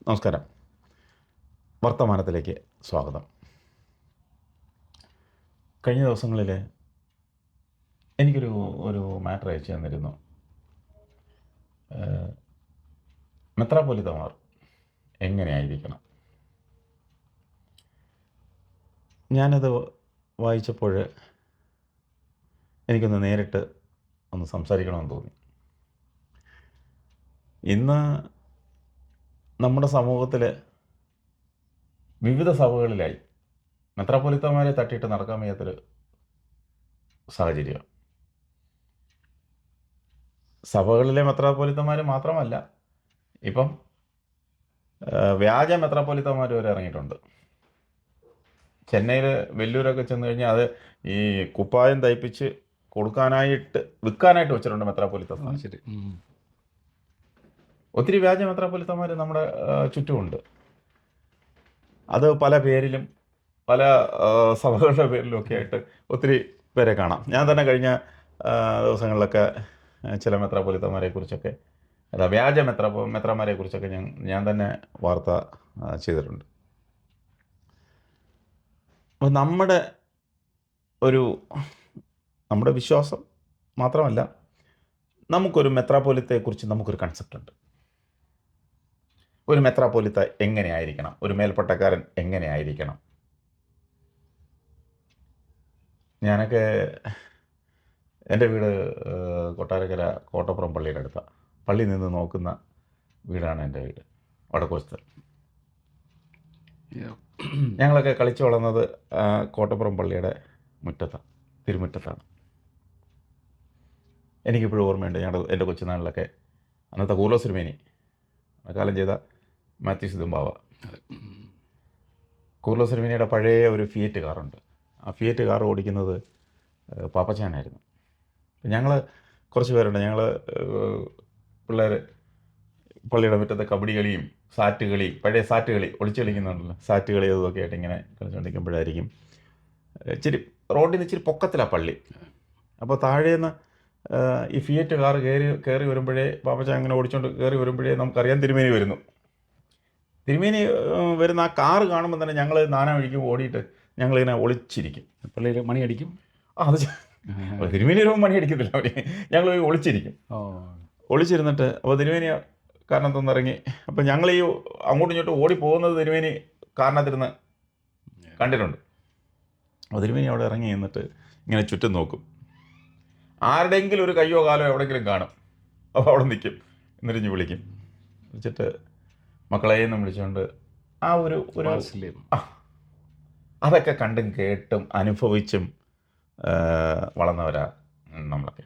നമസ്കാരം. വർത്തമാനത്തിലേക്ക് സ്വാഗതം. കഴിഞ്ഞ ദിവസങ്ങളിൽ എനിക്കൊരു ഒരു മാറ്റർ അയച്ചു തന്നിരുന്നു. മെത്രാപ്പൊലീത്തമാർ എങ്ങനെയായിരിക്കണം? ഞാനത് വായിച്ചപ്പോൾ എനിക്കൊന്ന് നേരിട്ട് ഒന്ന് സംസാരിക്കണമെന്ന് തോന്നി. ഇന്ന് നമ്മുടെ സമൂഹത്തിൽ വിവിധ സഭകളിലായി മെത്രാപ്പൊലീത്തമാരെ തട്ടിയിട്ട് നടക്കാൻ വയ്യാത്തൊരു സാഹചര്യമാണ്. സഭകളിലെ മെത്രാപ്പൊലീത്തമാർ മാത്രമല്ല, ഇപ്പം വ്യാജ മെത്രാപ്പൊലീത്തമാർ വരെ ഇറങ്ങിയിട്ടുണ്ട്. ചെന്നൈയിൽ വെല്ലൂരൊക്കെ ചെന്ന് കഴിഞ്ഞാൽ അത് ഈ കുപ്പായം തയ്പ്പിച്ച് വിൽക്കാനായിട്ട് വെച്ചിട്ടുണ്ട് മെത്രാപ്പൊലീത്ത. ശരി. ഒത്തിരി വ്യാജ മെത്രാപ്പൊലീത്തമാർ നമ്മുടെ ചുറ്റുമുണ്ട്. അത് പല പേരിലും പല സഭകളുടെ പേരിലും ഒക്കെ ആയിട്ട് ഒത്തിരി പേരെ കാണാം. ഞാൻ തന്നെ കഴിഞ്ഞ ദിവസങ്ങളിലൊക്കെ ചില മെത്രാപ്പൊലീത്തമാരെ കുറിച്ചൊക്കെ വ്യാജ മെത്രാമാരെ കുറിച്ചൊക്കെ ഞാൻ തന്നെ വാർത്ത ചെയ്തിട്ടുണ്ട്. അപ്പോൾ നമ്മുടെ വിശ്വാസം മാത്രമല്ല, നമുക്കൊരു മെത്രാപ്പൊലീത്തയെക്കുറിച്ച് നമുക്കൊരു കൺസെപ്റ്റ് ഉണ്ട്. ഒരു മെത്രാപ്പൊലീത്ത എങ്ങനെയായിരിക്കണം? ഒരു മേൽപ്പട്ടക്കാരൻ എങ്ങനെയായിരിക്കണം? ഞാനൊക്കെ എൻ്റെ വീട് കൊട്ടാരക്കര കോട്ടപ്പുറം പള്ളിയുടെ അടുത്താണ്. പള്ളി നിന്ന് നോക്കുന്ന വീടാണ് എൻ്റെ വീട്, വടക്കുവശത്ത്. ഞങ്ങളൊക്കെ കളിച്ചു വളർന്നത് കോട്ടപ്പുറം പള്ളിയുടെ തിരുമുറ്റത്താണ്. എനിക്കിപ്പോഴും ഓർമ്മയുണ്ട്. എൻ്റെ കൊച്ചുനാളിലൊക്കെ അന്നത്തെ കൂർലോസ് തിരുമേനി കാലം ചെയ്ത മാത്യൂസ് ഇതുംബാവ, കൂർലോസ് തിരുമേനിയുടെ പഴയ ഒരു ഫിയറ്റ് കാറുണ്ട്. ആ ഫിയറ്റ് കാർ ഓടിക്കുന്നത് പാപ്പച്ചാനായിരുന്നു. ഞങ്ങൾ കുറച്ച് പേരുണ്ട്. ഞങ്ങൾ പിള്ളേർ പള്ളിയുടെ മുറ്റത്തെ കബഡി കളിയും പഴയ സാറ്റ് കളി ഒളിച്ചു കളിക്കുന്നുണ്ടല്ലോ, സാറ്റ് കളി അതൊക്കെ ആയിട്ട് ഇങ്ങനെ കളിച്ചുകൊണ്ടിരിക്കുമ്പോഴായിരിക്കും റോഡിൽ നിന്ന് ഇച്ചിരി പൊക്കത്തിലാണ് പള്ളി. അപ്പോൾ താഴേന്ന് ഈ ഫിയറ്റ് കാർ കയറി വരുമ്പോഴേ പാപ്പച്ചാൻ അങ്ങനെ ഓടിച്ചുകൊണ്ട് കയറി വരുമ്പോഴേ നമുക്കറിയാം തിരുമേനി വരുന്നു. തിരുമേനി വരുന്ന ആ കാറ് കാണുമ്പോൾ തന്നെ ഞങ്ങൾ നാനാ വഴിക്കും ഓടിയിട്ട് ഞങ്ങളിങ്ങനെ ഒളിച്ചിരിക്കും. പള്ളിയിൽ മണി അടിക്കും. അത് തിരുമേനി വരുമ്പോൾ മണി അടിക്കത്തില്ല, ഞങ്ങൾ ഒളിച്ചിരിക്കും. ഒളിച്ചിരുന്നിട്ട് അപ്പോൾ തിരുമേനി കാരണത്തൊന്നിറങ്ങി, അപ്പോൾ ഞങ്ങൾ ഈ അങ്ങോട്ടും ഇങ്ങോട്ടും ഓടി പോകുന്നത് തിരുമേനി കാരണത്തിരുന്ന് കണ്ടിട്ടുണ്ട്. അപ്പോൾ തിരുമേനി അവിടെ ഇറങ്ങി നിന്നിട്ട് ഇങ്ങനെ ചുറ്റും നോക്കും. ആരുടെയെങ്കിലും ഒരു കയ്യോ കാലോ എവിടെയെങ്കിലും കാണും. അപ്പോൾ അവിടെ നിൽക്കും, എന്നിരിഞ്ഞ് വിളിച്ചിട്ട് മക്കളെയെന്നും വിളിച്ചുകൊണ്ട് ആ ഒരു അതൊക്കെ കണ്ടും കേട്ടും അനുഭവിച്ചും വളർന്നവരാ നമ്മളൊക്കെ.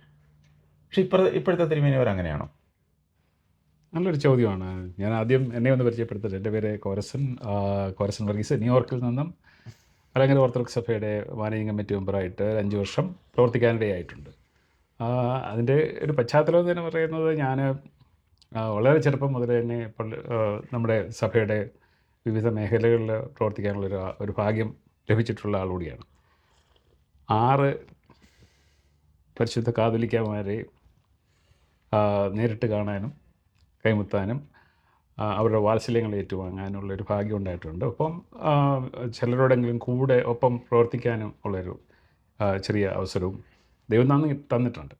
പക്ഷെ ഇപ്പോഴത്തെ തിരുമേനിയവരങ്ങനെയാണോ? നല്ലൊരു ചോദ്യമാണ്. ഞാൻ ആദ്യം എന്നെ ഒന്ന് പരിചയപ്പെടുത്തത്. എൻ്റെ പേര് കോരസൻ വർഗീസ്. ന്യൂയോർക്കിൽ നിന്നും മലങ്കര ഓർത്തഡോക്സ് സഭയുടെ മാനേജിംഗ് കമ്മിറ്റി മെമ്പറായിട്ട് 5 വർഷം പ്രവർത്തിക്കാനിടയായിട്ടുണ്ട്. അതിൻ്റെ ഒരു പശ്ചാത്തലം എന്ന് തന്നെ പറയുന്നത്, ഞാൻ വളരെ ചെറുപ്പം മുതൽ തന്നെ നമ്മുടെ സഭയുടെ വിവിധ മേഖലകളിൽ പ്രവർത്തിക്കാനുള്ള ഒരു ഭാഗ്യം ലഭിച്ചിട്ടുള്ള ആളുകൂടിയാണ്. 6 പരിശുദ്ധ കാതോലിക്കന്മാരെ നേരിട്ട് കാണാനും കൈമുത്താനും അവരുടെ വാത്സല്യങ്ങൾ ഏറ്റുവാങ്ങാനുള്ളൊരു ഭാഗ്യം ഉണ്ടായിട്ടുണ്ട്. ഒപ്പം ചിലരോടെങ്കിലും കൂടെ ഒപ്പം പ്രവർത്തിക്കാനും ഉള്ളൊരു ചെറിയ അവസരവും ദൈവം തന്നിട്ടുണ്ട്.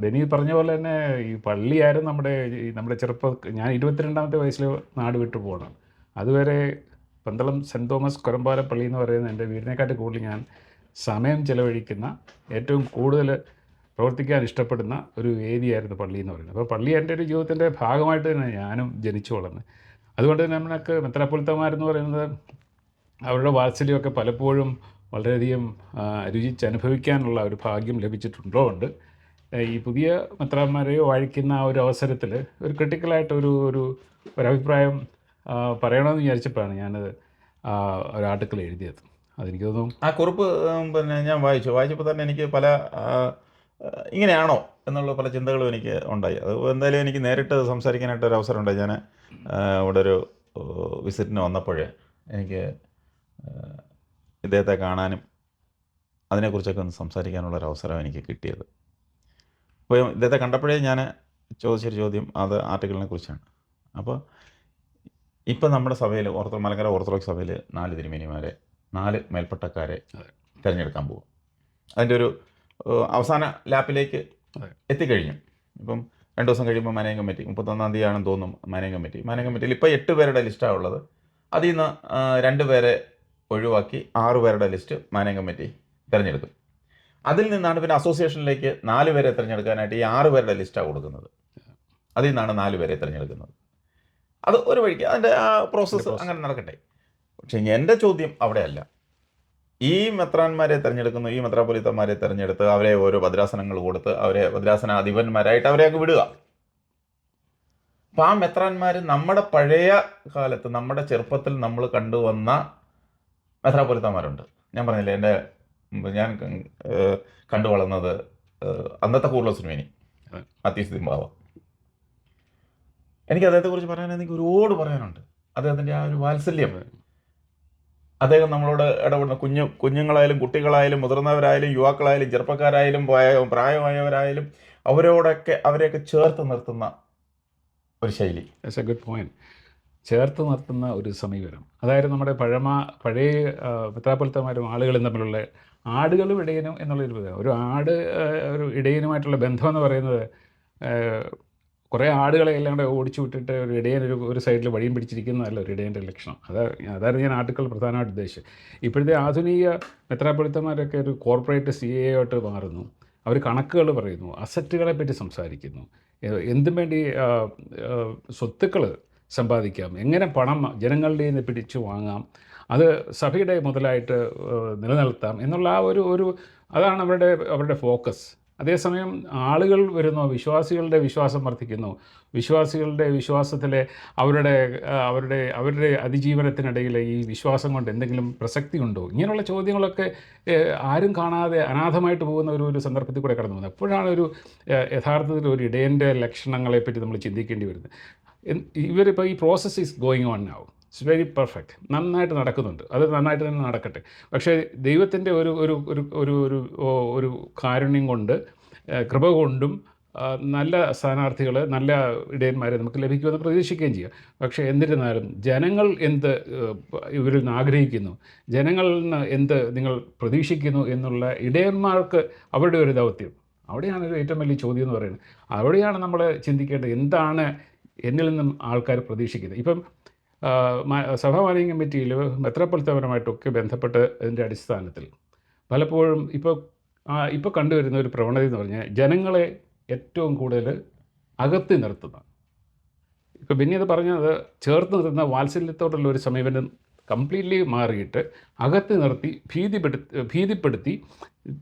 ബെനി പറഞ്ഞ പോലെ തന്നെ ഈ പള്ളിയായിരുന്നു നമ്മുടെ ഞാൻ 22ാമത്തെ വയസ്സിൽ നാട് വിട്ടു പോകണം. അതുവരെ പന്തളം സെൻറ്റ് തോമസ് കൊരമ്പാല പള്ളി എന്ന് പറയുന്ന എൻ്റെ വീടിനെക്കാട്ട് കൂടുതൽ ഞാൻ സമയം ചിലവഴിക്കുന്ന, ഏറ്റവും കൂടുതൽ പ്രവർത്തിക്കാൻ ഇഷ്ടപ്പെടുന്ന ഒരു വേദിയായിരുന്നു പള്ളി എന്ന് പറയുന്നത്. അപ്പോൾ പള്ളി എൻ്റെ ഒരു ജീവിതത്തിൻ്റെ ഭാഗമായിട്ട് തന്നെ ഞാനും ജനിച്ചു വളർന്നത്. അതുകൊണ്ട് തന്നെ നമുക്ക് മെത്രാപ്പൊലീത്തമാരെന്ന് പറയുന്നത് അവരുടെ വാത്സല്യമൊക്കെ പലപ്പോഴും വളരെയധികം രുചിച്ചനുഭവിക്കാനുള്ള ഒരു ഭാഗ്യം ലഭിച്ചിട്ടുള്ളതുകൊണ്ട് ഈ പുതിയ മെത്രാന്മാരെയോ വാഴിക്കുന്ന ആ ഒരു അവസരത്തിൽ ഒരു ക്രിട്ടിക്കലായിട്ട് ഒരു അഭിപ്രായം പറയണമെന്ന് വിചാരിച്ചപ്പോഴാണ് ഞാനത് ഒരു ആർട്ടിക്കിൾ എഴുതിയത്. അതെനിക്ക് തോന്നുന്നു ആ കുറിപ്പ് ഞാൻ വായിച്ചപ്പോൾ തന്നെ എനിക്ക് പല ഇങ്ങനെയാണോ എന്നുള്ള പല ചിന്തകളും എനിക്ക് ഉണ്ടായി. അത് എന്തായാലും എനിക്ക് നേരിട്ട് സംസാരിക്കാനായിട്ട് ഒരു അവസരം ഉണ്ടായി. ഞാൻ ഇവിടെ ഒരു വിസിറ്റിന് വന്നപ്പോൾ എനിക്ക് ഇദ്ദേഹത്തെ കാണാനും അതിനെക്കുറിച്ചൊക്കെ ഒന്ന് സംസാരിക്കാനുള്ളൊരു അവസരം എനിക്ക് കിട്ടിയത്. അപ്പോൾ ഇദ്ദേഹത്തെ കണ്ടപ്പോഴേ ഞാൻ ചോദിച്ചൊരു ചോദ്യം അത് ആർട്ടിക്കിളിനെ കുറിച്ചാണ്. അപ്പോൾ ഇപ്പം നമ്മുടെ സഭയിൽ മലങ്കര ഓർത്തഡോക്സ് സഭയിൽ 4 തിരുമേനിമാരെ 4 മേൽപ്പട്ടക്കാരെ അതെ. തിരഞ്ഞെടുക്കാൻ പോകും. അതിൻ്റെ ഒരു അവസാന ലാപ്പിലേക്ക് അതെ. എത്തിക്കഴിഞ്ഞു. ഇപ്പം 2 ദിവസം കഴിയുമ്പോൾ മാനേജിംഗ് കമ്മിറ്റി 31-ാം തീയതിയാണെന്ന് തോന്നും മാനേജിംഗ് കമ്മിറ്റിയിൽ ഇപ്പോൾ 8 പേരുടെ ലിസ്റ്റാണ് ഉള്ളത്. അതിൽ നിന്ന് 2 പേരെ ഒഴിവാക്കി 6 പേരുടെ ലിസ്റ്റ് മാനേജിംഗ് കമ്മിറ്റി തിരഞ്ഞെടുക്കും. അതിൽ നിന്നാണ് പിന്നെ അസോസിയേഷനിലേക്ക് 4 പേരെ തിരഞ്ഞെടുക്കാനായിട്ട് ഈ 6 പേരുടെ ലിസ്റ്റാണ് കൊടുക്കുന്നത്. അതിൽ നിന്നാണ് 4 പേരെ തിരഞ്ഞെടുക്കുന്നത്. അത് ഒരു വഴിക്ക് അതിൻ്റെ ആ പ്രോസസ്സ് അങ്ങനെ നടക്കട്ടെ. പക്ഷേ എൻ്റെ ചോദ്യം അവിടെയല്ല. ഈ മെത്രാന്മാരെ തിരഞ്ഞെടുക്കുന്നു, ഈ മെത്രാപ്പൊലീത്തന്മാരെ തിരഞ്ഞെടുത്ത് അവരെ ഓരോ ഭദ്രാസനങ്ങൾ കൊടുത്ത് അവരെ ഭദ്രാസന അധിപന്മാരായിട്ട് അവരെയൊക്കെ വിടുക. അപ്പം ആ മെത്രാന്മാർ നമ്മുടെ പഴയ കാലത്ത് നമ്മുടെ ചെറുപ്പത്തിൽ നമ്മൾ കണ്ടുവന്ന മെത്രാപ്പൊലീത്തന്മാരുണ്ട്. ഞാൻ പറഞ്ഞില്ലേ, ഞാൻ കണ്ടു വളർന്നത് അന്നത്തെ കൂർലോസ് തിരുമേനി, മാത്യൂസ് തിരുമ്പാവ. എനിക്ക് അദ്ദേഹത്തെക്കുറിച്ച് പറയാനെനിക്ക് ഒരുപാട് പറയാനുണ്ട്. അദ്ദേഹത്തിൻ്റെ ആ ഒരു വാത്സല്യം, അദ്ദേഹം നമ്മളോട് ഇടപെടുന്ന കുഞ്ഞുങ്ങളായാലും കുട്ടികളായാലും മുതിർന്നവരായാലും യുവാക്കളായാലും ചെറുപ്പക്കാരായാലും പ്രായമായവരായാലും അവരെയൊക്കെ ചേർത്ത് നിർത്തുന്ന ഒരു ശൈലി. That's A good point. ചേർത്ത് നിർത്തുന്ന ഒരു സമീപനം. അതായത് നമ്മുടെ പഴയ മെത്രാപ്പൊലീത്തമാരും ആളുകളും തമ്മിലുള്ള ആടുകളും ഇടയനും എന്നുള്ളൊരു ബന്ധം. ഒരു ഇടയനുമായിട്ടുള്ള ബന്ധം എന്ന് പറയുന്നത് കുറേ ആടുകളെ എല്ലാം കൂടെ ഓടിച്ചു വിട്ടിട്ട് ഒരു ഇടയൻ ഒരു സൈഡിൽ വഴിയും പിടിച്ചിരിക്കുന്നതല്ല ഒരു ഇടയൻ്റെ ലക്ഷണം. അതായിരുന്നു ഞാൻ ആർട്ടിക്കിൾ പ്രധാനമായിട്ട് ഉദ്ദേശിച്ചത്. ഇപ്പോഴത്തെ ആധുനിക മെത്രാപ്പൊലീത്തമാരൊക്കെ ഒരു കോർപ്പറേറ്റ് CA ആയിട്ട് മാറുന്നു. അവർ കണക്കുകൾ പറയുന്നു, അസറ്റുകളെ പറ്റി സംസാരിക്കുന്നു, എന്തും വേണ്ടി സ്വത്തുക്കൾ സമ്പാദിക്കാം, എങ്ങനെ പണം ജനങ്ങളുടെ നിന്ന് പിടിച്ചു വാങ്ങാം, അത് സഭയുടെ മുതലായിട്ട് നിലനിർത്താം എന്നുള്ള ആ അതാണ് അവരുടെ ഫോക്കസ്. അതേസമയം ആളുകൾ വരുന്നു, വിശ്വാസികളുടെ വിശ്വാസം വർദ്ധിക്കുന്നു, വിശ്വാസികളുടെ വിശ്വാസത്തിലെ അവരുടെ അതിജീവനത്തിനിടയിൽ ഈ വിശ്വാസം കൊണ്ട് എന്തെങ്കിലും പ്രസക്തി ഉണ്ടോ, ഇങ്ങനെയുള്ള ചോദ്യങ്ങളൊക്കെ ആരും കാണാതെ അനാഥമായിട്ട് പോകുന്ന ഒരു സന്ദർഭത്തിൽ കൂടെ കടന്നു പോകുന്നത്. എപ്പോഴാണ് യഥാർത്ഥത്തിൽ ഒരു ഇടയൻ്റെ ലക്ഷണങ്ങളെപ്പറ്റി നമ്മൾ ചിന്തിക്കേണ്ടി വരുന്നത്. ഇവരിപ്പോൾ ഈ process is going on now. It's very perfect. നന്നായിട്ട് നടക്കുന്നുണ്ട്, അത് നന്നായിട്ട് തന്നെ നടക്കട്ടെ. പക്ഷേ ദൈവത്തിൻ്റെ ഒരു കാരുണ്യം കൊണ്ട്, കൃപ കൊണ്ടും നല്ല സ്ഥാനാർത്ഥികൾ, നല്ല ഇടയന്മാരെ നമുക്ക് ലഭിക്കുമെന്ന് പ്രതീക്ഷിക്കുകയും ചെയ്യാം. പക്ഷേ എന്നിരുന്നാലും ജനങ്ങൾ ഇവരിൽ നിന്ന് ആഗ്രഹിക്കുന്നു, ജനങ്ങളിൽ നിന്ന് നിങ്ങൾ പ്രതീക്ഷിക്കുന്നു എന്നുള്ള ഇടയന്മാർക്ക് അവരുടെ ഒരു ദൗത്യം, അവിടെയാണ് ഏറ്റവും വലിയ ചോദ്യം എന്ന് പറയുന്നത്. അവിടെയാണ് നമ്മൾ ചിന്തിക്കേണ്ടത്, എന്താണ് എന്നിൽ നിന്നും ആൾക്കാർ പ്രതീക്ഷിക്കുന്നത്. ഇപ്പം സഭാ മാനേജിംഗ് കമ്മിറ്റിയിൽ മെത്രാപ്പൊലീത്തപരമായിട്ടൊക്കെ ബന്ധപ്പെട്ട് അതിൻ്റെ അടിസ്ഥാനത്തിൽ പലപ്പോഴും ഇപ്പോൾ കണ്ടുവരുന്ന ഒരു പ്രവണത എന്ന് പറഞ്ഞാൽ ജനങ്ങളെ ഏറ്റവും കൂടുതൽ അകത്തി നിർത്തുന്ന, ഇപ്പോൾ ബെന്നി പറഞ്ഞത് ചേർത്ത് നിർത്തുന്ന വാത്സല്യത്തോടുള്ള ഒരു സമീപനം കംപ്ലീറ്റ്ലി മാറിയിട്ട് അകത്ത് നിർത്തി ഭീതിപ്പെടുത്തി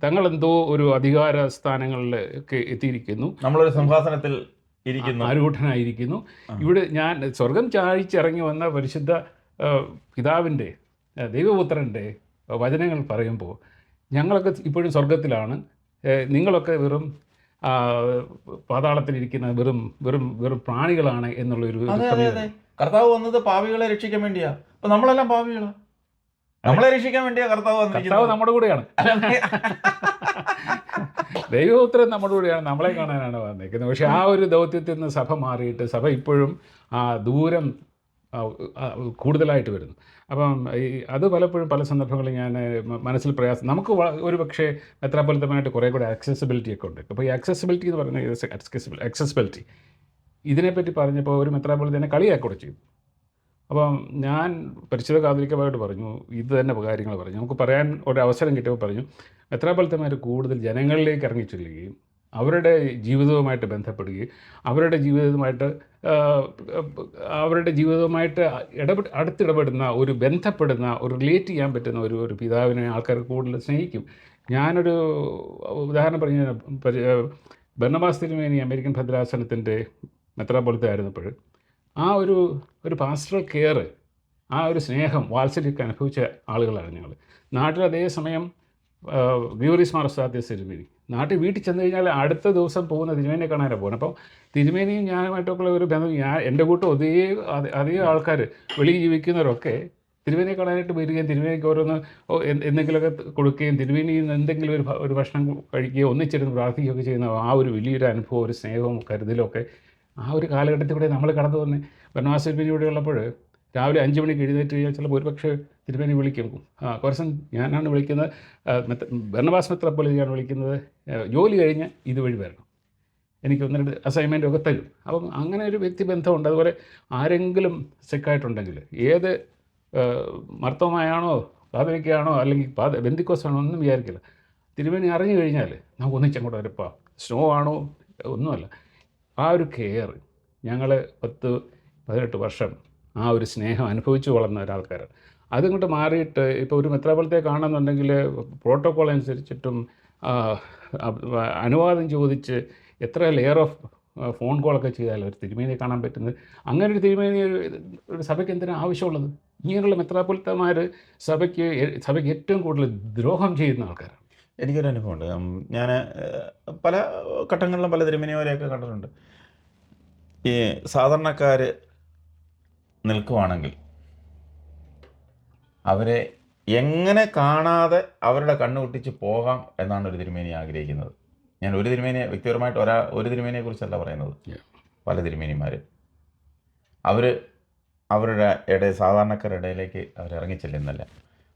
തങ്ങളെന്തോ ഒരു അധികാര സ്ഥാനങ്ങളിലൊക്കെ എത്തിയിരിക്കുന്നു, നമ്മളൊരു സിംഹാസനത്തിൽ ആരൂഢനായിരിക്കുന്നു. ഇവിടെ ഞാൻ സ്വർഗം ചാഴിച്ചിറങ്ങി വന്ന പരിശുദ്ധ പിതാവിൻ്റെ, ദൈവപുത്രൻ്റെ വചനങ്ങൾ പറയുമ്പോൾ ഞങ്ങളൊക്കെ ഇപ്പോഴും സ്വർഗത്തിലാണ്, നിങ്ങളൊക്കെ വെറും പാതാളത്തിലിരിക്കുന്ന വെറും പ്രാണികളാണ് എന്നുള്ളൊരു സമീപനം. കർത്താവ് വന്നത് പാപികളെ രക്ഷിക്കാൻ വേണ്ടിയാ. അപ്പൊ നമ്മളെല്ലാം പാപികളാ, നമ്മളെ രക്ഷിക്കാൻ വേണ്ടിയാ കർത്താവ് നമ്മുടെ കൂടെയാണ്. ദൈവപുത്രൻ നമ്മുടെ കൂടെയാണ്, നമ്മളെ കാണാനാണ് വന്നിരിക്കുന്നത്. പക്ഷേ ആ ഒരു ദൗത്യത്തിൽ നിന്ന് സഭ മാറിയിട്ട് സഭ ഇപ്പോഴും ദൂരം കൂടുതലായിട്ട് വരുന്നു. അപ്പം അത് പലപ്പോഴും പല സന്ദർഭങ്ങളിൽ ഞാൻ മനസ്സിൽ പ്രയാസം, നമുക്ക് ഒരു പക്ഷേ മെത്രാപ്പൊലീത്തമായിട്ട് കുറേ കൂടെ ആക്സസിബിലിറ്റി ഒക്കെ ഉണ്ട്. അപ്പോൾ ഈ ആക്സസിബിലിറ്റി എന്ന് പറയുന്നത് ആക്സസിബിലിറ്റി ഇതിനെപ്പറ്റി പറഞ്ഞപ്പോൾ ഒരു മെത്രാപ്പൊലീത്തനെ കളിയാക്കൂടെ ചെയ്തു. അപ്പം ഞാൻ പരിശുദ്ധ കാതോലിക്കമായിട്ട് പറഞ്ഞു, ഇത് തന്നെ കാര്യങ്ങൾ പറഞ്ഞു. നമുക്ക് പറയാൻ ഒരു അവസരം കിട്ടിയപ്പോൾ പറഞ്ഞു, മെത്രാപ്പൊലീത്തമാർ കൂടുതൽ ജനങ്ങളിലേക്ക് ഇറങ്ങിച്ചൊല്ലുകയും അവരുടെ ജീവിതവുമായിട്ട് ബന്ധപ്പെടുകയും അവരുടെ ജീവിതവുമായിട്ട് അടുത്തിടപെടുന്ന ബന്ധപ്പെടുന്ന റിലേറ്റ് ചെയ്യാൻ പറ്റുന്ന ഒരു പിതാവിനെ ആൾക്കാർ കൂടുതൽ സ്നേഹിക്കും. ഞാനൊരു ഉദാഹരണം പറഞ്ഞു, ബർണബാസ് തിരുമേനി അമേരിക്കൻ ഭദ്രാസനത്തിൻ്റെ മെത്രാപ്പൊലീത്ത ആയിരുന്നപ്പോൾ ആ ഒരു പാസ്റ്ററൽ കെയർ, ആ ഒരു സ്നേഹം, വാത്സല്യമൊക്കെ അനുഭവിച്ച ആളുകളാണ് ഞങ്ങൾ. നാട്ടിൽ അതേസമയം ഗ്രിഗോറിയോസ് മാർ ഉസ്താദിയോസ് തിരുമേനി നാട്ടിൽ വീട്ടിൽ ചെന്ന് കഴിഞ്ഞാൽ അടുത്ത ദിവസം പോകുന്ന തിരുമേനിയെ കാണാനാണ് പോകുന്നത്. അപ്പം തിരുമേനിയും ഞാനുമായിട്ടൊക്കെയുള്ള ഒരു ബന്ധം, എൻ്റെ കൂട്ടം അതേ ആൾക്കാർ വെളിയിൽ ജീവിക്കുന്നവരൊക്കെ തിരുമേനിയെ കാണാനായിട്ട് വരികയും തിരുമേനിക്ക് ഓരോന്ന് എന്തെങ്കിലുമൊക്കെ കൊടുക്കുകയും തിരുമേനിയിൽ നിന്ന് എന്തെങ്കിലും ഒരു ഭക്ഷണം കഴിക്കുകയോ ഒന്നിച്ചിരുന്ന് പ്രാർത്ഥിക്കുകയൊക്കെ ചെയ്യുന്ന ആ ഒരു വലിയൊരു അനുഭവം, ഒരു സ്നേഹവും കരുതലും ഒക്കെ ആ ഒരു കാലഘട്ടത്തിൽ കൂടെ നമ്മൾ കടന്നു വന്ന് ബർണബാസ് തിരുമേനി ഇവിടെ ഉള്ളപ്പോൾ രാവിലെ 5 മണിക്ക് എഴുന്നേറ്റ് കഴിഞ്ഞാൽ ചിലപ്പോൾ ഒരുപക്ഷെ തിരുമേനി വിളിക്കും. കോരസൻ ഞാനാണ് വിളിക്കുന്നത്, ബർണബാസ് മെത്രാപ്പൊലീത്തയാണ് വിളിക്കുന്നത്, ജോലി കഴിഞ്ഞ് ഇതുവഴി വരണം, എനിക്ക് 1-2 അസൈൻമെൻറ്റൊക്കെ തരും. അപ്പം അങ്ങനെ ഒരു വ്യക്തിബന്ധമുണ്ട്. അതുപോലെ ആരെങ്കിലും സിക്കായിട്ടുണ്ടെങ്കിൽ ഏത് മർത്തോമായാണോ പാതിരിക്കയാണോ അല്ലെങ്കിൽ ബെന്തിക്കോസാണോ ഒന്നും വിചാരിക്കില്ല. തിരുമേനി അറിഞ്ഞു കഴിഞ്ഞാൽ നമുക്ക് ഒന്നിച്ചങ്ങോട്ട് വരപ്പാ, സ്നോ ആണോ ഒന്നുമല്ല. ആ ഒരു കെയർ ഞങ്ങൾ 10-18 വർഷം ആ ഒരു സ്നേഹം അനുഭവിച്ചു വളർന്ന ഒരാൾക്കാരാണ്. അതിങ്ങോട്ട് മാറിയിട്ട് ഇപ്പോൾ ഒരു മെത്രാപ്പൊലീത്തയെ കാണുന്നുണ്ടെങ്കിൽ പ്രോട്ടോക്കോൾ അനുസരിച്ചിട്ടും അനുവാദം ചോദിച്ച് എത്ര ലെയർ ഓഫ് ഫോൺ കോളൊക്കെ ചെയ്താലും ഒരു തിരുമേനിയെ കാണാൻ പറ്റുന്നത്. അങ്ങനെ ഒരു തിരുമേനി ഒരു സഭയ്ക്ക് എന്തിനാണ് ആവശ്യമുള്ളത്? ഇങ്ങനെയുള്ള മെത്രാപ്പൊലീത്തമാർ സഭയ്ക്ക് ഏറ്റവും കൂടുതൽ ദ്രോഹം ചെയ്യുന്ന ആൾക്കാരാണ്. എനിക്കൊരു അനുഭവമുണ്ട്. ഞാൻ പല ഘട്ടങ്ങളിലും പല തിരുമേനിമാരെയൊക്കെ കണ്ടിട്ടുണ്ട്. ഈ സാധാരണക്കാർ നിൽക്കുവാണെങ്കിൽ അവരെ എങ്ങനെ കാണാതെ അവരുടെ കണ്ണ് പൊട്ടിച്ച് പോകാം എന്നാണ് ഒരു തിരുമേനി ആഗ്രഹിക്കുന്നത്. ഞാൻ ഒരു തിരുമേനിയെ വ്യക്തിപരമായിട്ട് ഒരു തിരുമേനിയെക്കുറിച്ചല്ല പറയുന്നത്. പല തിരുമേനിമാർ അവരുടെ സാധാരണക്കാരുടെ ഇടയിലേക്ക് അവരിറങ്ങിച്ചെല്ലുന്നില്ല.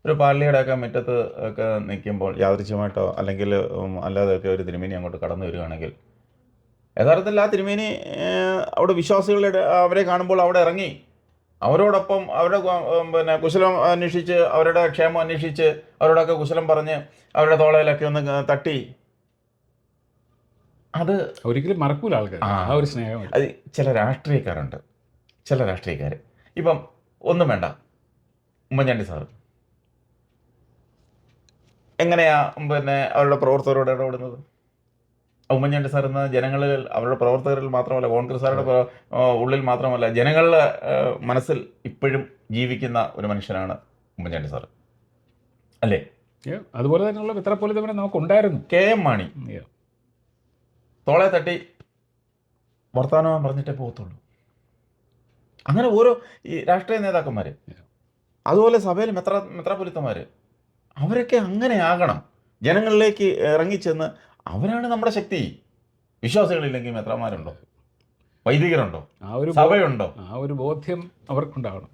ഒരു പള്ളിയുടെയൊക്കെ മുറ്റത്ത് ഒക്കെ നിൽക്കുമ്പോൾ യാദൃച്ഛികമായിട്ടോ അല്ലെങ്കിൽ അല്ലാതെയൊക്കെ ഒരു തിരുമേനി അങ്ങോട്ട് കടന്നു വരികയാണെങ്കിൽ യഥാർത്ഥത്തിൽ ആ തിരുമേനി അവിടെ വിശ്വാസികളുടെ അവരെ കാണുമ്പോൾ അവിടെ ഇറങ്ങി അവരോടൊപ്പം അവരുടെ കുശലം അന്വേഷിച്ച് അവരുടെ ക്ഷേമം അന്വേഷിച്ച് അവരോടൊക്കെ കുശലം പറഞ്ഞ് അവരുടെ തോളയിലൊക്കെ ഒന്ന് തട്ടി. അത് ഒരിക്കലും മറക്കൂല ആൾക്കാർ ആ ഒരു സ്നേഹം. അത് ചില രാഷ്ട്രീയക്കാരുണ്ട്, ചില രാഷ്ട്രീയക്കാർ ഇപ്പം ഒന്നും വേണ്ട, ഉമ്മൻചാണ്ടി സാറ് എങ്ങനെയാ അവരുടെ പ്രവർത്തകരോട് ഇടപെടുന്നത്? ഉമ്മൻചാണ്ടി സാർ എന്ന ജനങ്ങളിൽ അവരുടെ പ്രവർത്തകരിൽ മാത്രമല്ല, കോൺഗ്രസ്സുകാരുടെ ഉള്ളിൽ മാത്രമല്ല, ജനങ്ങളുടെ മനസ്സിൽ ഇപ്പോഴും ജീവിക്കുന്ന ഒരു മനുഷ്യനാണ് ഉമ്മൻചാണ്ടി സാർ, അല്ലേ? അതുപോലെ തന്നെയുള്ള മെത്രാപ്പൊലീത്തമാരെ നമുക്കുണ്ടായിരുന്നു. KM മാണി തോളെ തട്ടി വർത്തമാനം പറഞ്ഞിട്ടേ പോകത്തുള്ളൂ. അങ്ങനെ ഓരോ ഈ രാഷ്ട്രീയ നേതാക്കന്മാർ, അതുപോലെ സഭയിൽ മെത്രാപ്പൊലീത്തമാർ, അവരൊക്കെ അങ്ങനെ ആകണം. ജനങ്ങളിലേക്ക് ഇറങ്ങിച്ചെന്ന് അവരാണ് നമ്മുടെ ശക്തി. വിശ്വാസികളില്ലെങ്കിൽ മെത്രാന്മാരുണ്ടോ? വൈദികരുണ്ടോ? സഭയുണ്ടോ? ആ ഒരു ബോധ്യം അവർക്കുണ്ടാകണം.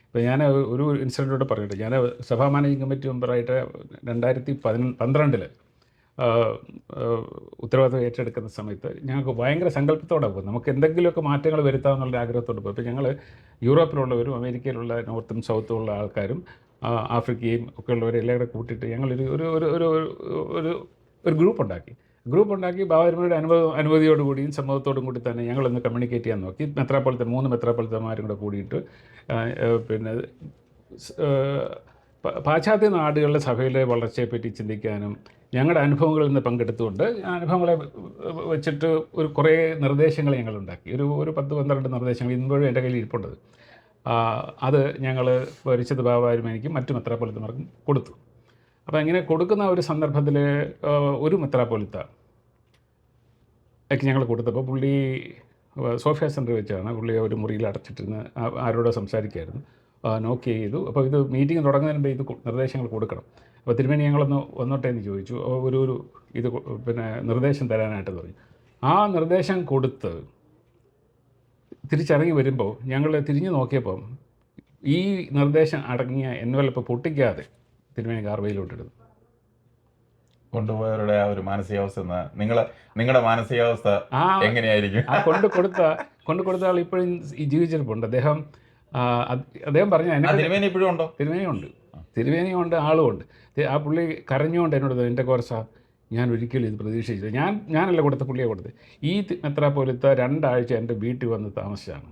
ഇപ്പോൾ ഞാൻ ഒരു ഇൻസിഡൻറ്റോടെ പറയട്ടെ. ഞാൻ സഭാ മാനേജിംഗ് കമ്മിറ്റി മെമ്പറായിട്ട് 2012 ഉത്തരവാദിത്വം ഏറ്റെടുക്കുന്ന സമയത്ത് ഞങ്ങൾക്ക് ഭയങ്കര സങ്കല്പത്തോടെ പോകും, നമുക്ക് എന്തെങ്കിലുമൊക്കെ മാറ്റങ്ങൾ വരുത്താമെന്നുള്ള ആഗ്രഹത്തോടെ പോകും. ഇപ്പോൾ ഞങ്ങൾ യൂറോപ്പിലുള്ളവരും അമേരിക്കയിലുള്ള നോർത്തും സൗത്തും ഉള്ള ആൾക്കാരും ആഫ്രിക്കയും ഒക്കെ ഉള്ളവരെല്ലാം കൂടെ കൂട്ടിയിട്ട് ഞങ്ങളൊരു ഒരു ഗ്രൂപ്പ് ഉണ്ടാക്കി ബാബാതിരുമേനിയുടെ അനുമതിയോടുകൂടിയും സമ്മതത്തോടും കൂടി തന്നെ ഞങ്ങളൊന്ന് കമ്മ്യൂണിക്കേറ്റ് ചെയ്യാൻ നോക്കി. 3 മെത്രാപ്പൊലീത്തമാരും കൂടെ കൂടിയിട്ട് പാശ്ചാത്യ നാടുകളിലെ സഭയിലെ വളർച്ചയെപ്പറ്റി ചിന്തിക്കാനും ഞങ്ങളുടെ അനുഭവങ്ങളിൽ നിന്ന് പങ്കെടുത്തുകൊണ്ട് അനുഭവങ്ങളെ വെച്ചിട്ട് കുറേ നിർദ്ദേശങ്ങൾ ഞങ്ങളുണ്ടാക്കി. ഒരു 10-12 നിർദ്ദേശങ്ങൾ ഇപ്പോഴും എൻ്റെ കയ്യിൽ ഇരിപ്പുണ്ടത്. അത് ഞങ്ങൾ പരിശുദ്ധ ബാബാതിരുമേനിക്കും മറ്റു മെത്രാപ്പൊലീത്തമാർക്കും കൊടുത്തു. അപ്പോൾ ഇങ്ങനെ കൊടുക്കുന്ന ഒരു സന്ദർഭത്തിൽ ഒരു മെത്രാപ്പൊലീത്ത ഒക്കെ ഞങ്ങൾ കൊടുത്തപ്പോൾ പുള്ളി സോഫിയ സെൻറ്റർ വെച്ചാണ് പുള്ളി ഒരു മുറിയിൽ അടച്ചിട്ടിരുന്ന് ആരോടോ സംസാരിക്കുമായിരുന്നു. നോക്കി ചെയ്തു. അപ്പോൾ ഇത് മീറ്റിംഗ് തുടങ്ങുന്നതിന് മുമ്പ് ഇത് നിർദ്ദേശങ്ങൾ കൊടുക്കണം. അപ്പോൾ തിരുമേനി ഞങ്ങളൊന്ന് വന്നോട്ടെ എന്ന് ചോദിച്ചു. ഇത് നിർദ്ദേശം തരാനായിട്ട് പറഞ്ഞു. ആ നിർദ്ദേശം കൊടുത്ത് തിരിച്ചിറങ്ങി വരുമ്പോൾ ഞങ്ങൾ തിരിഞ്ഞു നോക്കിയപ്പം ഈ നിർദ്ദേശം അടങ്ങിയ എൻവലപ്പ് പൊട്ടിക്കാതെ തിരുമേനി കാർവയിലോട്ടിടുന്നു. കൊണ്ടുപോയവരുടെ ആ ഒരു മാനസികാവസ്ഥ, നിങ്ങളുടെ മാനസികാവസ്ഥ എങ്ങനെയായിരിക്കും? ആ കൊണ്ടുകൊടുത്ത ആൾ ഇപ്പോഴും ഈ ജീവിച്ചിരിപ്പുണ്ട്. അദ്ദേഹം പറഞ്ഞ തിരുമേനി ഇപ്പോഴും ഉണ്ടോ? തിരുമേനിയുണ്ട്, ആളുമുണ്ട്. ആ പുള്ളി കരഞ്ഞുകൊണ്ട് എന്നോട്, എൻ്റെ കോരസ ഞാൻ ഒരിക്കലും ഇത് പ്രതീക്ഷിച്ചില്ല. ഞാനല്ല കൊടുത്ത, പുള്ളിയെ കൊടുത്ത്. ഈ മെത്രാപ്പൊലീത്ത 2 ആഴ്ച എൻ്റെ വീട്ടിൽ വന്ന് താമസിച്ചാണ്.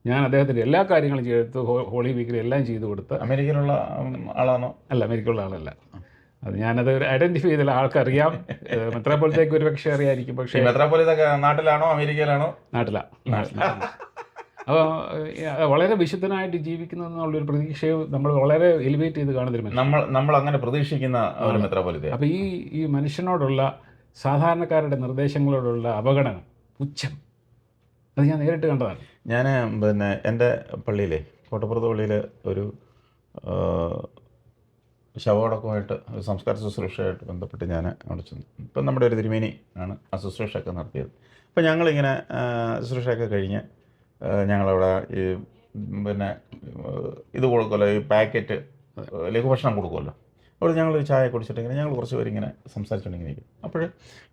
ഞാൻ അദ്ദേഹത്തിൻ്റെ എല്ലാ കാര്യങ്ങളും ചെയ്തെടുത്ത്, ഹോളി വീക്കിൽ എല്ലാം ചെയ്തു കൊടുത്ത്. അമേരിക്കയിലുള്ള ആളാണോ? അല്ല, അമേരിക്കയിലുള്ള ആളല്ല. അത് ഞാനത് ഐഡൻറ്റിഫൈ ചെയ്തില്ല. ആൾക്കറിയാം, മെത്രാപ്പൊലീത്തയ്ക്ക് ഒരു പക്ഷേ അറിയായിരിക്കും. പക്ഷേ മെത്രാപ്പൊലീത്ത നാട്ടിലാണോ അമേരിക്കയിലാണോ? നാട്ടിലാണ്. അപ്പോൾ വളരെ വിശുദ്ധനായിട്ട് ജീവിക്കുന്നതെന്നുള്ളൊരു പ്രതീക്ഷയെ നമ്മൾ വളരെ എലിവേറ്റ് ചെയ്ത് കാണുന്നില്ല. നമ്മൾ അങ്ങനെ പ്രതീക്ഷിക്കുന്ന ഒരു മെത്രാപ്പൊലീത്ത. അപ്പോൾ ഈ മനുഷ്യനോടുള്ള, സാധാരണക്കാരുടെ നിർദ്ദേശങ്ങളോടുള്ള അവഗണന, പുച്ഛം, അത് ഞാൻ നേരിട്ട് കണ്ടതാണ്. ഞാൻ എൻ്റെ പള്ളിയിലെ കോട്ടപ്പുറത്ത് പള്ളിയിൽ ഒരു ശവമടക്കമായിട്ട് സംസ്കാര ശുശ്രൂഷയായിട്ട് ബന്ധപ്പെട്ട് ഞാൻ അവിടെ ചെന്നു. ഇപ്പം നമ്മുടെ ഒരു തിരുമേനി ആണ് ആ ശുശ്രൂഷയൊക്കെ നടത്തിയത്. അപ്പം ഞങ്ങളിങ്ങനെ ശുശ്രൂഷയൊക്കെ കഴിഞ്ഞ് ഞങ്ങളവിടെ ഈ ഇത് കൊടുക്കുമല്ലോ, ഈ പാക്കറ്റ് ലഘുഭക്ഷണം കൊടുക്കുമല്ലോ. അവിടെ ഞങ്ങളൊരു ചായ കുടിച്ചിട്ടിങ്ങനെ ഞങ്ങൾ കുറച്ച് പേരിങ്ങനെ സംസാരിച്ചുകൊണ്ടിങ്ങനെ ഇരിക്കും. അപ്പോൾ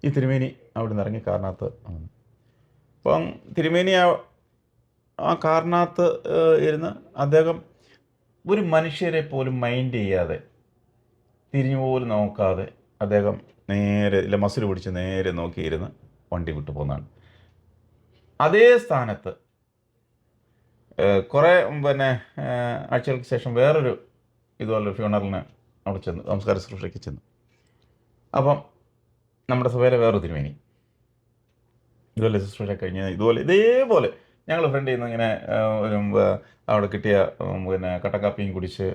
ഈ തിരുമേനി അവിടെ നിന്ന് ഇറങ്ങി കാറിനകത്ത് വന്നു. അപ്പം തിരുമേനി ആ കാറിനകത്ത് ഇരുന്ന് അദ്ദേഹം ഒരു മനുഷ്യരെ പോലും മൈൻഡ് ചെയ്യാതെ, തിരിഞ്ഞു പോലും നോക്കാതെ അദ്ദേഹം നേരെ ഇല്ല മസിൽ പിടിച്ച് നേരെ നോക്കിയിരുന്ന് വണ്ടി വിട്ടു പോകുന്നതാണ്. അതേ സ്ഥാനത്ത് കുറേ ആഴ്ചകൾക്ക് ശേഷം വേറൊരു ഇതുപോലൊരു ഫ്യൂണറലിന് അവിടെ ചെന്നു, നമസ്കാര ശുശ്രൂഷയ്ക്ക് ചെന്നു. അപ്പം നമ്മുടെ സഭയിലെ വേറൊരു തിരുമേനി ഇതുപോലെ ശുശ്രൂഷ കഴിഞ്ഞ് ഇതേപോലെ ഞങ്ങൾ ഫ്രണ്ടിൽ നിന്ന് ഇങ്ങനെ ഒരു അവിടെ കിട്ടിയ കട്ടക്കാപ്പിയും കുടിച്ച്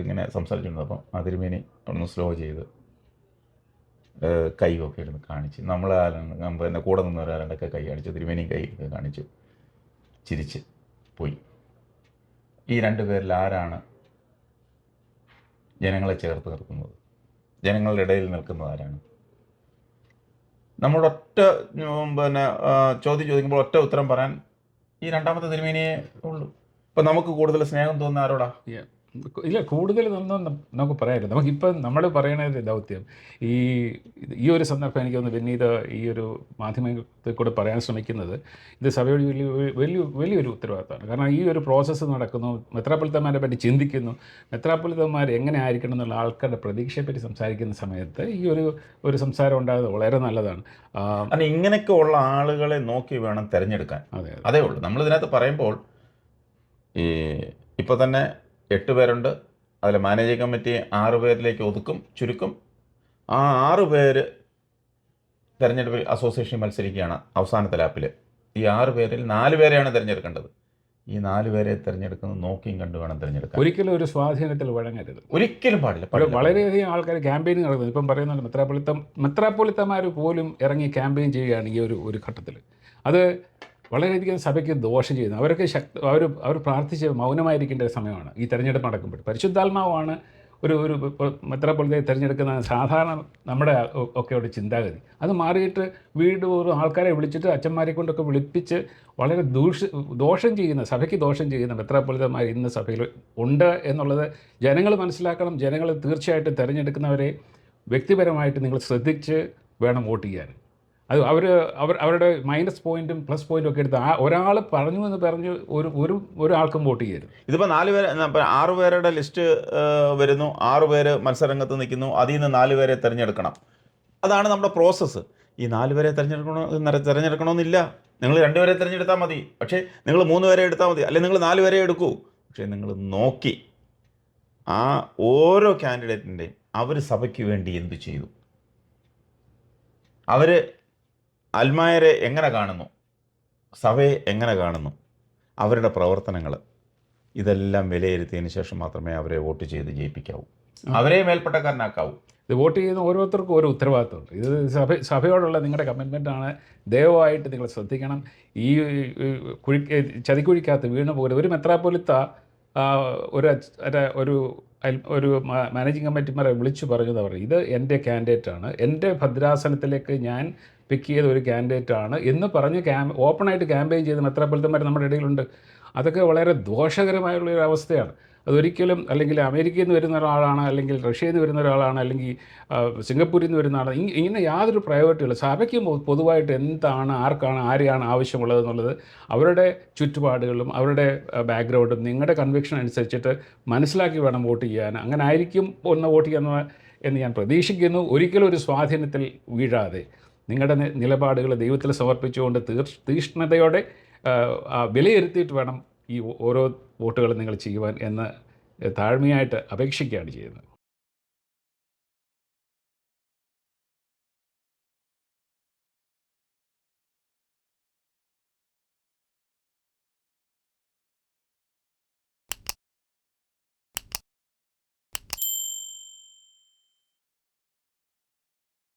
ഇങ്ങനെ സംസാരിച്ചിട്ടുണ്ട്. അപ്പം ആ തിരുമേനി ഒന്ന് സ്ലോ ചെയ്ത് കൈയൊക്കെ എടുത്ത് കാണിച്ച് കൂടെ നിന്ന് ഒരാളുടെയൊക്കെ കൈ കാണിച്ച് തിരുമേനിയും കൈ കാണിച്ച് ചിരിച്ച് പോയി. ഈ 2 പേരിൽ ആരാണ് ജനങ്ങളെ ചേർത്ത് നിർത്തുന്നത്? ജനങ്ങളുടെ ഇടയിൽ നിൽക്കുന്നത് ആരാണ്? നമ്മുടെ ചോദ്യം ചോദിക്കുമ്പോൾ ഒറ്റ ഉത്തരം പറയാൻ ഈ രണ്ടാമത്തെ തിരുമേനിയെ ഉള്ളൂ. ഇപ്പം നമുക്ക് കൂടുതൽ സ്നേഹം തോന്നുന്ന ആരോടാ? ഇല്ല, കൂടുതൽ ഒന്നും നമുക്ക് പറയാനില്ല. നമുക്കിപ്പം നമ്മൾ പറയണ ദൗത്യം ഈ ഒരു സന്ദർഭം എനിക്ക് തോന്നുന്നു വിനീത ഈ ഒരു മാധ്യമത്തിൽ കൂടെ പറയാൻ ശ്രമിക്കുന്നത് ഇത് സഭയുടെ വലിയൊരു ഉത്തരവാദിത്തമാണ്. കാരണം ഈ ഒരു പ്രോസസ്സ് നടക്കുന്നു, മെത്രാപ്പൊലീത്തമാരെ പറ്റി ചിന്തിക്കുന്നു, മെത്രാപ്പൊലീത്തമാർ എങ്ങനെ ആയിരിക്കണം എന്നുള്ള ആൾക്കാരുടെ പ്രതീക്ഷയെപ്പറ്റി സംസാരിക്കുന്ന സമയത്ത് ഈ ഒരു സംസാരം ഉണ്ടാകുന്നത് വളരെ നല്ലതാണ്. അത് ഇങ്ങനെയൊക്കെ ഉള്ള ആളുകളെ നോക്കി വേണം തിരഞ്ഞെടുക്കാൻ. അതേ ഉള്ളൂ. നമ്മളിതിനകത്ത് പറയുമ്പോൾ ഇപ്പോൾ തന്നെ 8 പേരുണ്ട്. അതിൽ മാനേജിംഗ് കമ്മിറ്റി 6 പേരിലേക്ക് ചുരുക്കും. ആ 6 പേര് തിരഞ്ഞെടുപ്പ് അസോസിയേഷൻ മത്സരിക്കുകയാണ് അവസാനത്തെ ലാപ്പിൽ. ഈ 6 പേരിൽ 4 പേരെയാണ് തിരഞ്ഞെടുക്കേണ്ടത്. ഈ 4 പേരെ തിരഞ്ഞെടുക്കുന്നത് നോക്കിയും കണ്ടു വേണം തിരഞ്ഞെടുക്കാൻ. ഒരിക്കലും ഒരു സ്വാധീനത്തിൽ വഴങ്ങരുത്, ഒരിക്കലും പാടില്ല. വളരെയധികം ആൾക്കാർ ക്യാമ്പയിൻ നടക്കുന്നത് ഇപ്പം പറയുന്നുണ്ട്. മെത്രാപ്പൊലീത്തമാർ പോലും ഇറങ്ങി ക്യാമ്പയിൻ ചെയ്യുകയാണ് ഈ ഒരു ഘട്ടത്തിൽ. അത് വളരെയധികം സഭയ്ക്ക് ദോഷം ചെയ്യുന്നു. അവർക്ക് അവർ പ്രാർത്ഥിച്ച് മൗനമായിരിക്കേണ്ട ഒരു സമയമാണ് ഈ തെരഞ്ഞെടുപ്പ് നടക്കുമ്പോൾ. പരിശുദ്ധാത്മാവാണ് ഒരു മെത്രാപ്പൊലീത്തയെ തിരഞ്ഞെടുക്കുന്ന സാധാരണ നമ്മുടെ ഒക്കെ ഒരു ചിന്താഗതി. അത് മാറിയിട്ട് ഒരു ആൾക്കാരെ വിളിച്ചിട്ട് അച്ഛന്മാരെ കൊണ്ടൊക്കെ വിളിപ്പിച്ച് വളരെ ദോഷം ചെയ്യുന്ന, സഭയ്ക്ക് ദോഷം ചെയ്യുന്ന മെത്രാപ്പൊലീത്തമാർ ഇന്ന് സഭയിൽ ഉണ്ട് എന്നുള്ളത് ജനങ്ങൾ മനസ്സിലാക്കണം. ജനങ്ങൾ തീർച്ചയായിട്ടും തിരഞ്ഞെടുക്കുന്നവരെ വ്യക്തിപരമായിട്ട് നിങ്ങൾ ശ്രദ്ധിച്ച് വേണം വോട്ട് ചെയ്യാൻ. അത് അവരുടെ മൈനസ് പോയിൻറ്റും പ്ലസ് പോയിൻറ്റും ഒക്കെ എടുത്ത് ഒരാൾ പറഞ്ഞു എന്ന് പറഞ്ഞ് ഒരാൾക്കും വോട്ട് ചെയ്യരുത്. ഇതിപ്പോൾ 6 പേരുടെ ലിസ്റ്റ് വരുന്നു, 6 പേര് മത്സരരംഗത്ത് നിൽക്കുന്നു, അതിൽ നിന്ന് 4 പേരെ തിരഞ്ഞെടുക്കണം. അതാണ് നമ്മുടെ പ്രോസസ്സ്. ഈ 4 പേരെ തിരഞ്ഞെടുക്കണമെന്നില്ല. നിങ്ങൾ 2 പേരെ തിരഞ്ഞെടുത്താൽ മതി, പക്ഷേ നിങ്ങൾ 3 പേരെ എടുത്താൽ മതി, അല്ലെങ്കിൽ നിങ്ങൾ 4 പേരെ എടുക്കൂ. പക്ഷേ നിങ്ങൾ നോക്കി ആ ഓരോ കാൻഡിഡേറ്റിൻ്റെയും അവർ സഭയ്ക്ക് വേണ്ടി എന്തു ചെയ്തു, അവർ അൽമായരെ എങ്ങനെ കാണുന്നു, സഭയെ എങ്ങനെ കാണുന്നു, അവരുടെ പ്രവർത്തനങ്ങൾ, ഇതെല്ലാം വിലയിരുത്തിയതിന് ശേഷം മാത്രമേ അവരെ വോട്ട് ചെയ്ത് ജയിപ്പിക്കാവൂ, അവരെ മേൽപ്പെട്ടക്കാരനാക്കാവൂ. ഇത് വോട്ട് ചെയ്യുന്ന ഓരോരുത്തർക്കും ഓരോ ഉത്തരവാദിത്തമുണ്ട്. ഇത് സഭയോടുള്ള നിങ്ങളുടെ കമ്മിറ്റ്മെൻറ്റാണ്. ദയവായിട്ട് നിങ്ങൾ ശ്രദ്ധിക്കണം. ഈ ചതിക്കുഴിക്കകത്ത് വീണു പോകരുത്. ഒരു മെത്രാപ്പൊലീത്ത ഒരു മാനേജിംഗ് കമ്മിറ്റിമാരെ വിളിച്ചു പറഞ്ഞത് അവർ ഇത് എൻ്റെ കാൻഡിഡേറ്റാണ്, എൻ്റെ ഭദ്രാസനത്തിലേക്ക് ഞാൻ പിക്ക് ചെയ്ത ഒരു കാൻഡിഡേറ്റാണ് എന്ന് പറഞ്ഞ് ഓപ്പണായിട്ട് ക്യാമ്പയിൻ ചെയ്ത മെത്രാപ്പൊലീത്തമാർ നമ്മുടെ ഇടയിലുണ്ട്. അതൊക്കെ വളരെ ദോഷകരമായുള്ളൊരു അവസ്ഥയാണ്. അതൊരിക്കലും അല്ലെങ്കിൽ അമേരിക്കയിൽ നിന്ന് വരുന്ന ഒരാളാണ്, അല്ലെങ്കിൽ റഷ്യയിൽ നിന്ന് വരുന്ന ഒരാളാണ്, അല്ലെങ്കിൽ സിംഗപ്പൂരിൽ നിന്ന് വരുന്ന ആളാണ്, ഇങ്ങനെ യാതൊരു പ്രയോറിറ്റിയില്ല. സഭയ്ക്ക് പൊതുവായിട്ട് ആരെയാണ് ആവശ്യമുള്ളതെന്നുള്ളത് അവരുടെ ചുറ്റുപാടുകളും അവരുടെ ബാക്ക്ഗ്രൗണ്ടും നിങ്ങളുടെ കൺവിക്ഷൻ അനുസരിച്ചിട്ട് മനസ്സിലാക്കി വേണം വോട്ട് ചെയ്യാൻ. അങ്ങനെ ആയിരിക്കും ഒന്ന് വോട്ട് ചെയ്യുന്ന എന്ന് ഞാൻ പ്രതീക്ഷിക്കുന്നു. ഒരിക്കലും ഒരു സ്വാധീനത്തിൽ വീഴാതെ നിങ്ങളുടെ നിലപാടുകൾ ദൈവത്തിൽ സമർപ്പിച്ചുകൊണ്ട് തീക്ഷ്ണതയോടെ വിലയിരുത്തിയിട്ട് വേണം ഈ ഓരോ വോട്ടുകളും നിങ്ങൾ ചെയ്യുവാൻ എന്ന് താഴ്മയായിട്ട് അപേക്ഷിക്കുകയാണ് ചെയ്യുന്നത്.